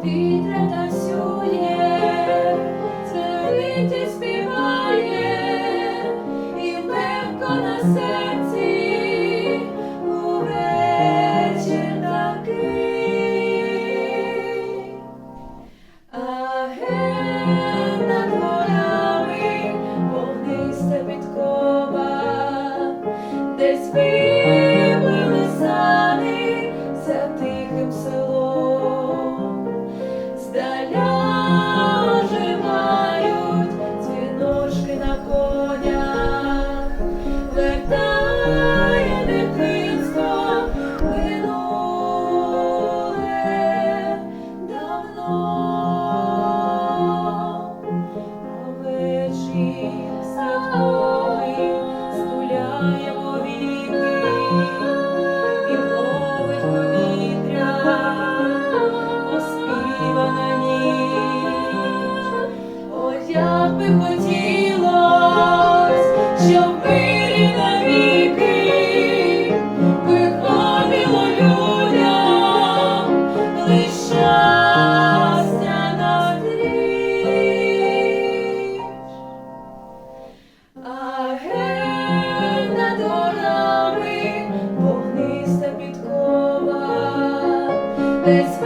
Повітря танцює, цвіте співає, і легко на серці увечір такий. А ген над горами вогниста підкова, десь виплили сани за тихим селом. Здаля оживають дзвіночки на конях, вертає дитинство минуле давно. А вечір садковий стуляє повіки і ловить повітря оспівана ніч. О, як би хотілось, щоб мирі навіки виходило людям лиш щастя назріч. А ген над горами вогниста підкова, десь